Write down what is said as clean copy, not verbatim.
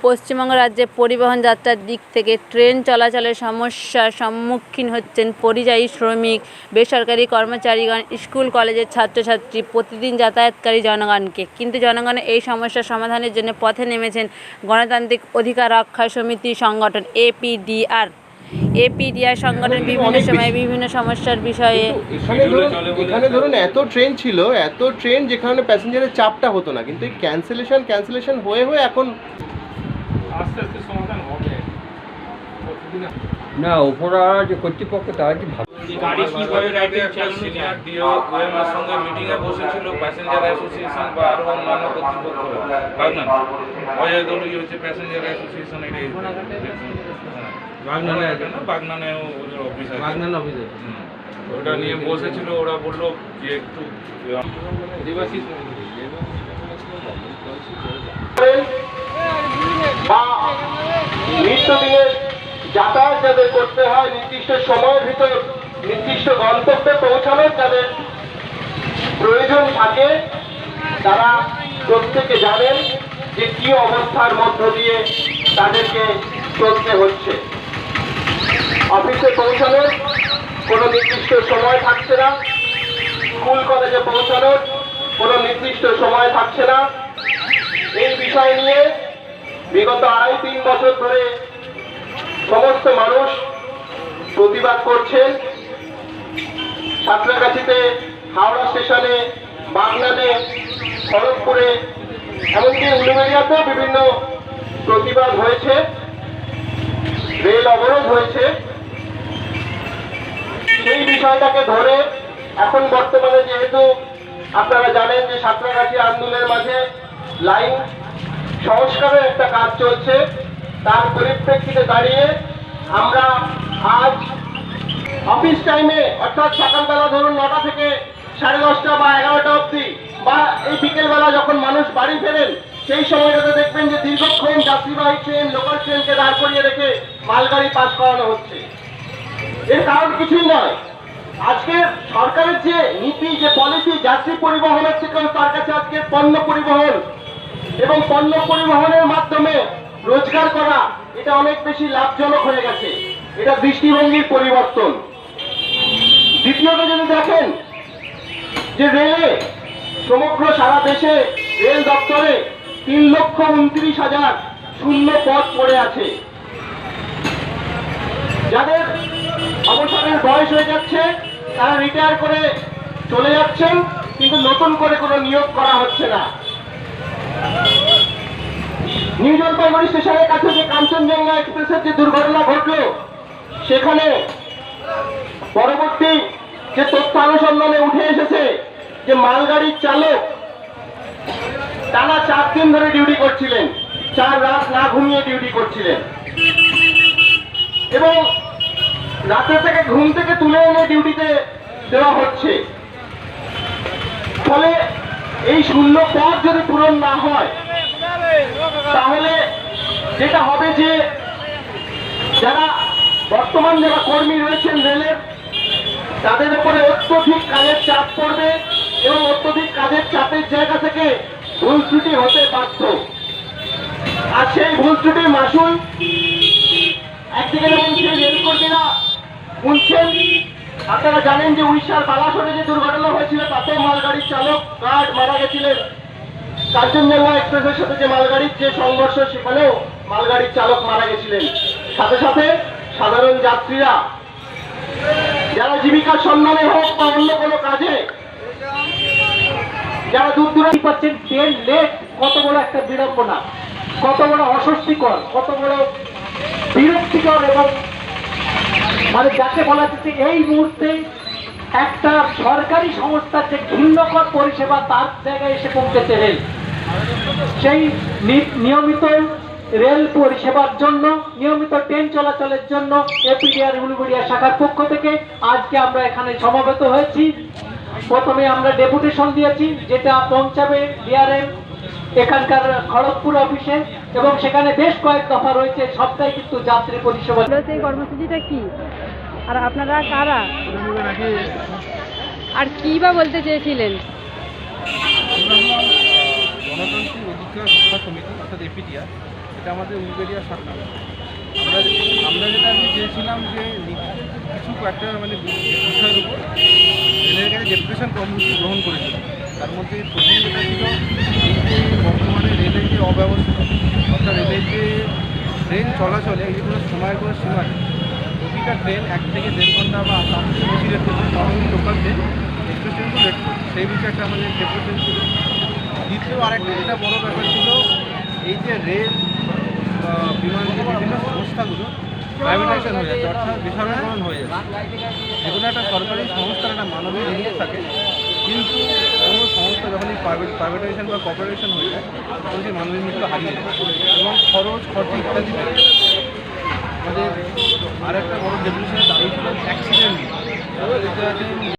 পশ্চিমবঙ্গ রাজ্যে পরিবহন যাত্রার দিক থেকে ট্রেন চলাচলের সমস্যার সম্মুখীন হচ্ছেন পরিযায়ী শ্রমিক, বেসরকারি কর্মচারীগণ, স্কুল কলেজের ছাত্রছাত্রী, প্রতিদিন যাতায়াতকারী জনগণকে। কিন্তু জনগণের এই সমস্যার সমাধানের জন্য পথে নেমেছেন গণতান্ত্রিক অধিকার রক্ষা সমিতি সংগঠন এপিডিআর সংগঠন বিভিন্ন সময়ে বিভিন্ন সমস্যার বিষয়ে। এখানে ধরুন এত ট্রেন ছিল, এত ট্রেন যেখানে প্যাসেঞ্জারের চাপটা হতো না, কিন্তু এই ক্যান্সেলেশন হয়ে এখন আস্তে আস্তে সমাধান হবে। না ওপরা যে কর্তৃপক্ষ তারা কি ভালো গাড়ি কিভাবে রাইডিং সিনিয়র ডিও ওএমএর সঙ্গে মিটিং এ বসেছিল প্যাসেঞ্জার অ্যাসোসিয়েশন বা আরো অন্যান্য কর্তৃপক্ষরা। অজয়দলু হচ্ছে প্যাসেঞ্জার অ্যাসোসিয়েশন, বাগনানে ওদের অফিস আছে, বাগনান অফিসে ওটা নিয়ে বসেছিল। ওরা বললো যে একটু নিত্যদিনের যাতায়াত যাদের করতে হয়, নির্দিষ্ট সময়ের ভিতর নির্দিষ্ট গন্তব্যে পৌঁছানোর যাদের প্রয়োজন থাকে, তারা প্রত্যেকে জানেন যে কি অবস্থার মধ্য দিয়ে তাদেরকে চলতে হচ্ছে। অফিসে পৌঁছানোর কোনো নির্দিষ্ট সময় থাকছে না, স্কুল কলেজে পৌঁছানোর কোনো নির্দিষ্ট সময় থাকছে না। এই বিষয় নিয়ে বিগত 2.5-3 বছর ধরে সমস্ত মানুষ প্রতিবাদ করছেন। সাঁতরাগাছিতে, হাওড়া স্টেশনে, বাগনানে, খড়গপুরে, এমনকি উলুবেড়িয়াতেও বিভিন্ন প্রতিবাদ হয়েছে, রেল অবরোধ হয়েছে। সেই বিষয়টাকে ধরে এখন বর্তমানে যেহেতু আপনারা জানেন যে সাঁতরাগাছি আন্দোলনের মাঝে লাইন সংস্কারের একটা কাজ চলছে, তার পরিপ্রেক্ষিতে দাঁড়িয়ে আমরা আজ অফিস টাইমে, অর্থাৎ সকালবেলা ধরুন 9টা থেকে 10:30 বা 11টা অবধি, বা এই বিকেলবেলা যখন মানুষ বাড়ি ফেরেন, সেই সময়টাতে দেখবেন যে দীর্ঘক্ষণ যাত্রীবাহী ট্রেন, লোকাল ট্রেনকে দাঁড় করিয়ে রেখে মালগাড়ি পাস করানো হচ্ছে। এর কারণ কিছুই নয়, আজকে সরকারের যে নীতি, যে পলিসি, যাত্রী পরিবহনের থেকেও তার কাছে আজকে পণ্য পরিবহন এবং পণ্য পরিবহনের মাধ্যমে রোজগার করা, এটা অনেক বেশি লাভজনক হয়ে গেছে। এটা দৃষ্টিভঙ্গির পরিবর্তন। দ্বিতীয়ত যদি দেখেন যে রেলে, সমগ্র সারা দেশে রেল দপ্তরে 3,29,000 শূন্য পদ পড়ে আছে। যাদের অবসরের বয়স হয়ে যাচ্ছে, তারা রিটায়ার করে চলে যাচ্ছেন, কিন্তু নতুন করে কোনো নিয়োগ করা হচ্ছে না। নিউ জলপাইগুড়ি স্টেশনের কাছে যে কাঞ্চনজঙ্ঘা এক্সপ্রেসের যে দুর্ঘটনা ঘটল, সেখানে পরবর্তী যে তথ্য অনুসন্ধানে উঠে এসেছে যে মালগাড়ির চালক টানা 4 দিন ধরে ডিউটি করছিলেন, 4 রাত না ঘুমিয়ে ডিউটি করছিলেন, এবং রাতে থেকে ঘুম থেকে তুলে এনে ডিউটিতে দেওয়া হচ্ছে। ফলে এই শূন্য পদ যদি পূরণ না হয়, তাহলে যেটা হবে যে যারা বর্তমান যারা কর্মী রয়েছেন রেলের, তাদের উপরে অত্যধিক কাজের চাপ পড়বে এবং অত্যধিক কাজের চাপের জায়গা থেকে ভুল ত্রুটি হতে বাধ্য। আর সেই ভুল ত্রুটির মাসুল একদিকে যেমন সেই রেল কর্মীরা শুনছেন। আপনারা জানেন যে উড়িষ্যার বালাসোরে যে দুর্ঘটনা হয়েছিল, তাতেও মালগাড়ির চালক গার্ড মারা গেছিলেন। কাঞ্চনজঙ্ঘা এক্সপ্রেসের সাথে যে মালগাড়ির যে সংঘর্ষ, সেখানেও মালগাড়ির চালক মারা গেছিলেন। সাথে সাথে সাধারণ যাত্রীরা যারা জীবিকার সন্ধানে হোক বা অন্য কোনো কাজে যারা দূর দূরান্তে পাচ্ছেন, ট্রেন লেট কত বড় একটা বিড়ম্বনা, কত বড় অস্বস্তিকর, কত বড় বিরক্তিকর, এবং মানে যাকে বলা যাচ্ছে এই মুহূর্তে একটা সরকারি সংস্থার যে ঘৃণ্যকর পরিষেবা, তার জায়গায় এসে পৌঁছেছে রেল। সেই নিয়মিত রেল পরিষেবার জন্য, নিয়মিত ট্রেন চলাচলের জন্য এপিডিআর উলুবেড়িয়া শাখার পক্ষ থেকে আজকে আমরা এখানে সমবেত হয়েছি। প্রথমে আমরা ডেপুটেশন দিয়েছি, যেটা পৌঁছাবে ডিআরএম এখানকার খড়গপুর অফিসে, এবং সেখানে বেশ কয়েক দফা রয়েছে। সবটাই কিন্তু যাত্রী পরিষেবা। এই কর্মসূচিটা কি, আর আপনারা কারা, আর কি বা বলতে চেয়েছিলেন? গণতান্ত্রিক অধিকার রক্ষা সমিতি অর্থাৎ এপিডিআর এটা আমাদের উলবেড়িয়া সরকার। আমরা যেটা চেয়েছিলাম যে কিছু একটা মানে বিষয়ের উপর রেলের কাছে ডেপুটেশন কর্মসূচি গ্রহণ করেছিল। তার মধ্যে প্রথম যেটা ছিল এই যে বর্তমানে রেলের যে অব্যবস্থা, অর্থাৎ রেলের যে ট্রেন চলাচলে এই কোনো সময়ের কোনো সীমা নেই। প্রতিটা ট্রেন 1 থেকে 1.5 ঘন্টা বা তার থেকে বেশি লেট করছে, normally local train, express train তো লেট করছে। সেই বিষয়ে একটা আমাদের ডেপুটেশন ছিল। দ্বিতীয় আরেকটা যেটা বড় ব্যাপার ছিল, এই যে রেল বিমান যে বিভিন্ন সংস্থাগুলো প্রাইভেটাইজেশন হয়ে যাচ্ছে, অর্থাৎ বেসরকারীকরণ হয়ে যাচ্ছে। যেগুলো একটা সরকারি সংস্থার একটা মানবিক জিনিস থাকে, কিন্তু কোনো সংস্থা যখনই প্রাইভেটাইজেশন বা কর্পোরেশন হয়ে যায় তখন সেই মানবিক মূল্য হারিয়ে যায় এবং খরচ ইত্যাদি বেড়ে যায়। আমাদের আর একটা বড় ডেপুটেশনের দাবি ছিল অ্যাক্সিডেন্ট।